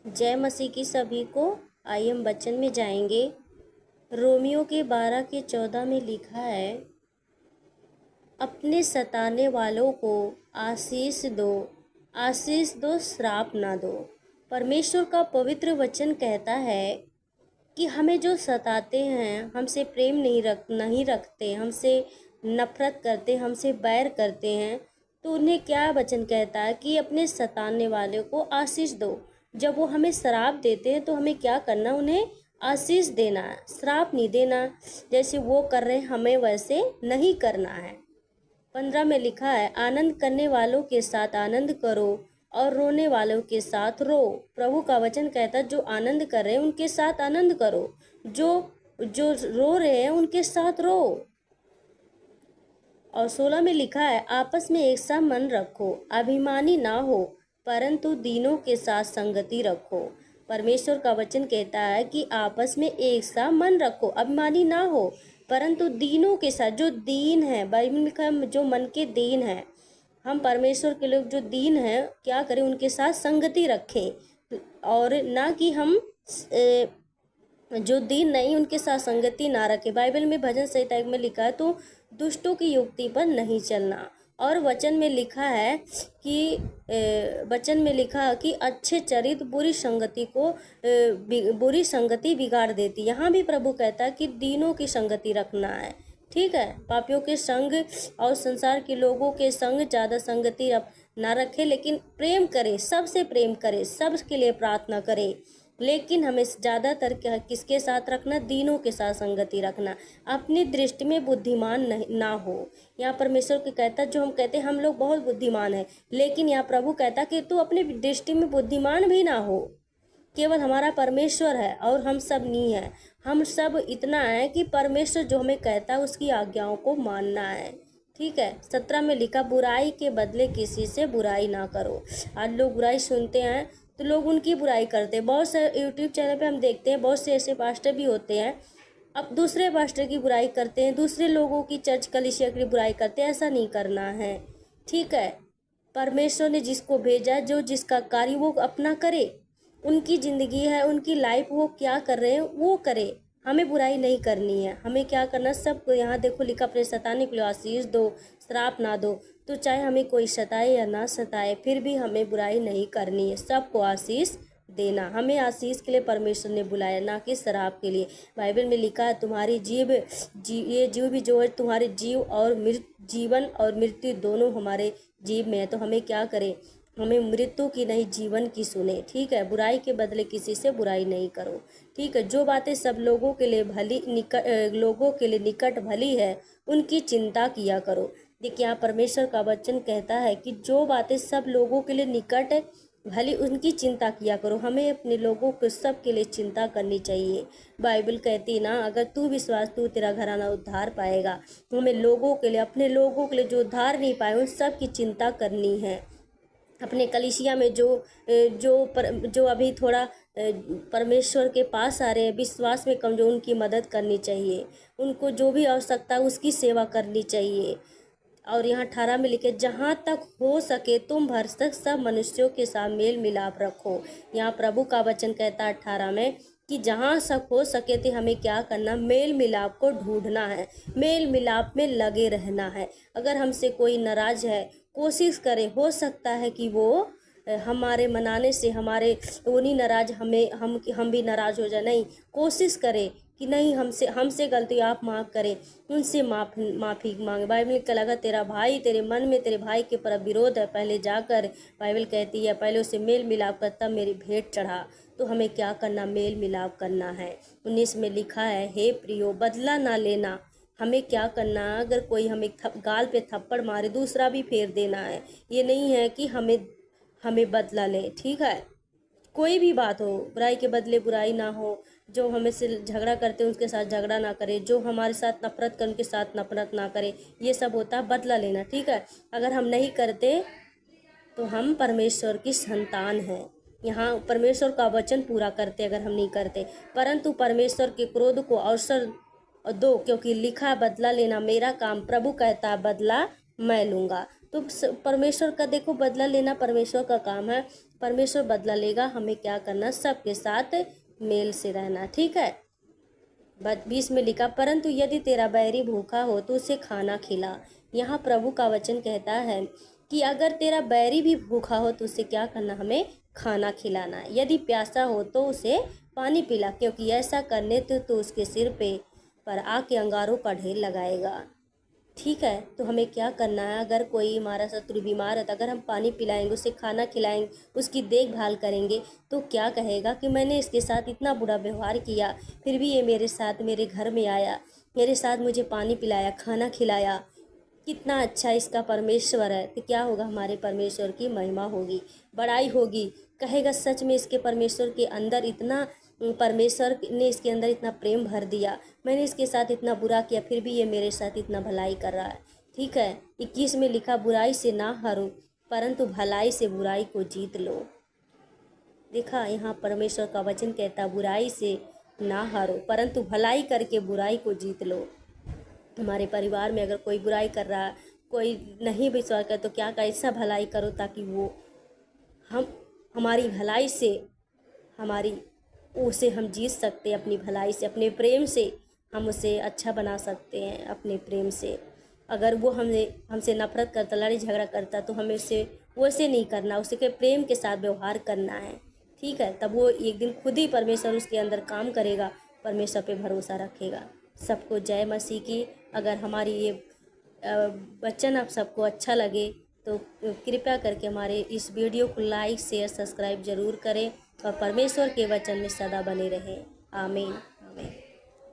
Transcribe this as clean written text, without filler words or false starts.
जय मसीह की सभी को। आइए हम वचन में जाएंगे। रोमियो के 12 के 14 में लिखा है, अपने सताने वालों को आशीष दो, श्राप ना दो। परमेश्वर का पवित्र वचन कहता है कि हमें जो सताते हैं, हमसे प्रेम नहीं रखते, हमसे नफरत करते, हमसे बैर करते हैं, तो उन्हें क्या वचन कहता है कि अपने सताने वाले को आशीष दो। जब वो हमें श्राप देते हैं तो हमें क्या करना, उन्हें आशीष देना है, श्राप नहीं देना। जैसे वो कर रहे हैं हमें वैसे नहीं करना है। 15 में लिखा है, आनंद करने वालों के साथ आनंद करो और रोने वालों के साथ रो। प्रभु का वचन कहता है, जो आनंद कर रहे हैं उनके साथ आनंद करो, जो जो रो रहे हैं उनके साथ रो। और 16 में लिखा है, आपस में एक सा मन रखो, अभिमानी ना हो, परंतु दीनों के साथ संगति रखो। परमेश्वर का वचन कहता है कि आपस में एक सा मन रखो, अभिमानी ना हो, परंतु दीनों के साथ, जो दीन है, बाइबल में लिखा है जो मन के दीन है, हम परमेश्वर के लोग जो दीन हैं क्या करें, उनके साथ संगति रखें। और ना कि हम जो दीन नहीं उनके साथ संगति ना रखे। बाइबल में भजन संहिता में लिखा है, तो दुष्टों की युक्ति पर नहीं चलना। और वचन में लिखा है कि अच्छे चरित्र बुरी संगति बिगाड़ देती। यहाँ भी प्रभु कहता है कि दीनों की संगति रखना है, ठीक है। पापियों के संग और संसार के लोगों के संग ज़्यादा संगति ना रखे, लेकिन प्रेम करे, सबसे प्रेम करे, सबके लिए प्रार्थना करे। लेकिन हमें ज़्यादातर किसके साथ रखना, दीनों के साथ संगति रखना। अपनी दृष्टि में बुद्धिमान ना हो। यहाँ परमेश्वर के कहता, जो हम कहते हैं हम लोग बहुत बुद्धिमान हैं, लेकिन यहाँ प्रभु कहता कि तू अपनी दृष्टि में बुद्धिमान भी ना हो। केवल हमारा परमेश्वर है और हम सब नहीं है। हम सब इतना है कि परमेश्वर जो हमें कहता है उसकी आज्ञाओं को मानना है, ठीक है। 17 में लिखा, बुराई के बदले किसी से बुराई ना करो। आज लोग बुराई सुनते हैं तो लोग उनकी बुराई करते हैं। बहुत से यूट्यूब चैनल पे हम देखते हैं, बहुत से ऐसे पास्टर भी होते हैं, अब दूसरे पास्टर की बुराई करते हैं, दूसरे लोगों की चर्च कलीसिया की बुराई करते हैं। ऐसा नहीं करना है, ठीक है। परमेश्वर ने जिसको भेजा, जो जिसका कार्य वो अपना करे, उनकी ज़िंदगी है, उनकी लाइफ, वो क्या कर रहे हैं वो करे। हमें बुराई नहीं करनी है। हमें क्या करना, सबको, यहाँ देखो लिखा, अपने सताने के लिए आशीष दो, श्राप ना दो। तो चाहे हमें कोई सताए या ना सताए, फिर भी हमें बुराई नहीं करनी है, सबको आशीष देना। हमें आशीष के लिए परमेश्वर ने बुलाया, ना कि श्राप के लिए। बाइबल में लिखा है, तुम्हारी ये जीव भी जो है, तुम्हारे जीवन और मृत्यु दोनों हमारे जीव में है। तो हमें क्या करें, हमें मृत्यु की नहीं जीवन की सुने, ठीक है। बुराई के बदले किसी से बुराई नहीं करो, ठीक है। जो बातें सब लोगों के लिए निकट भली है, उनकी चिंता किया करो। देखिए, यहाँ परमेश्वर का वचन कहता है कि जो बातें सब लोगों के लिए निकट है भली, उनकी चिंता किया करो। हमें अपने लोगों को सब के लिए चिंता करनी चाहिए। बाइबल कहती ना, अगर तू विश्वास, तू तेरा घराना उद्धार पाएगा। हमें लोगों के लिए, अपने लोगों के लिए जो उद्धार नहीं पाए, उन सब की चिंता करनी है। अपने कलीसिया में जो अभी थोड़ा परमेश्वर के पास आ रहे हैं, विश्वास में कमजोर, उनकी मदद करनी चाहिए। उनको जो भी आवश्यकता है उसकी सेवा करनी चाहिए। और यहाँ 18 में लिखे, जहाँ तक हो सके तुम भरसक सब मनुष्यों के साथ मेल मिलाप रखो। यहाँ प्रभु का वचन कहता है 18 में कि जहाँ तक हो सके थे हमें क्या करना, मेल मिलाप को ढूंढना है, मेल मिलाप में लगे रहना है। अगर हमसे कोई नाराज है, कोशिश करे, हो सकता है कि वो हमारे मनाने से हमारे वो नहीं नाराज, हम भी नाराज हो जाए। नहीं, कोशिश करे कि नहीं, हमसे गलती आप माफ़ करें, उनसे माफ़ी मांगे। बाइबल में लगा, तेरा भाई तेरे मन में तेरे भाई के पर विरोध है, पहले जाकर, बाइबल कहती है, पहले उसे मेल मिलाप कर, तब मेरी भेंट चढ़ा। तो हमें क्या करना, मेल मिलाप करना है। 19 में लिखा है, हे प्रियो, बदला ना लेना। हमें क्या करना, अगर कोई हमें गाल पे थप्पड़ मारे, दूसरा भी फेर देना है। ये नहीं है कि हमें बदला ले, ठीक है। कोई भी बात हो, बुराई के बदले बुराई ना हो। जो हमें से झगड़ा करते हैं उसके साथ झगड़ा ना करे, जो हमारे साथ नफरत करे उनके साथ नफरत ना करे। ये सब होता है बदला लेना, ठीक है। अगर हम नहीं करते तो हम परमेश्वर की संतान हैं। यहाँ परमेश्वर का वचन पूरा करते अगर हम नहीं करते। परंतु परमेश्वर के क्रोध को अवसर दो, क्योंकि लिखा, बदला लेना मेरा काम, प्रभु कहता है बदला मैं लूँगा। तो परमेश्वर का देखो बदला लेना परमेश्वर का काम है। परमेश्वर बदला लेगा, हमें क्या करना, सबके साथ मेल से रहना। ठीक है। 20 में लिखा, परंतु यदि तेरा बैरी भूखा हो तो उसे खाना खिला। यहाँ प्रभु का वचन कहता है कि अगर तेरा बैरी भी भूखा हो तो उसे क्या करना, हमें खाना खिलाना। यदि प्यासा हो तो उसे पानी पिला, क्योंकि ऐसा करने तो उसके सिर पर आग के अंगारों का ढेर लगाएगा। ठीक है। तो हमें क्या करना है, अगर कोई हमारा शत्रु बीमार है तो अगर हम पानी पिलाएंगे, उसे खाना खिलाएंगे, उसकी देखभाल करेंगे, तो क्या कहेगा कि मैंने इसके साथ इतना बुरा व्यवहार किया, फिर भी ये मेरे साथ मेरे घर में आया, मेरे साथ मुझे पानी पिलाया, खाना खिलाया, कितना अच्छा इसका परमेश्वर है। तो क्या होगा, हमारे परमेश्वर की महिमा होगी, बड़ाई होगी। कहेगा सच में इसके परमेश्वर के अंदर इतना, परमेश्वर ने इसके अंदर इतना प्रेम भर दिया, मैंने इसके साथ इतना बुरा किया फिर भी ये मेरे साथ इतना भलाई कर रहा है। ठीक है। 21 में लिखा, बुराई से ना हारो परंतु भलाई से बुराई को जीत लो। देखा, यहाँ परमेश्वर का वचन कहता, बुराई से ना हारो परंतु भलाई करके बुराई को जीत लो। हमारे परिवार में अगर कोई बुराई कर रहा है, कोई नहीं विश्वास कर, तो क्या ऐसा भलाई करो ताकि वो हमारी भलाई से, हमारी उसे हम जीत सकते हैं, अपनी भलाई से, अपने प्रेम से हम उसे अच्छा बना सकते हैं। अपने प्रेम से अगर वो हमसे नफरत करता, लड़ाई झगड़ा करता, तो हमें उसे वैसे नहीं करना, उसे के प्रेम के साथ व्यवहार करना है। ठीक है। तब वो एक दिन खुद ही परमेश्वर उसके अंदर काम करेगा, परमेश्वर पे भरोसा रखेगा। सबको जय मसीह की। अगर हमारी ये वचन आप सबको अच्छा लगे तो कृपया करके हमारे इस वीडियो को लाइक शेयर सब्सक्राइब जरूर करें और परमेश्वर के वचन में सदा बने रहें। आमीन।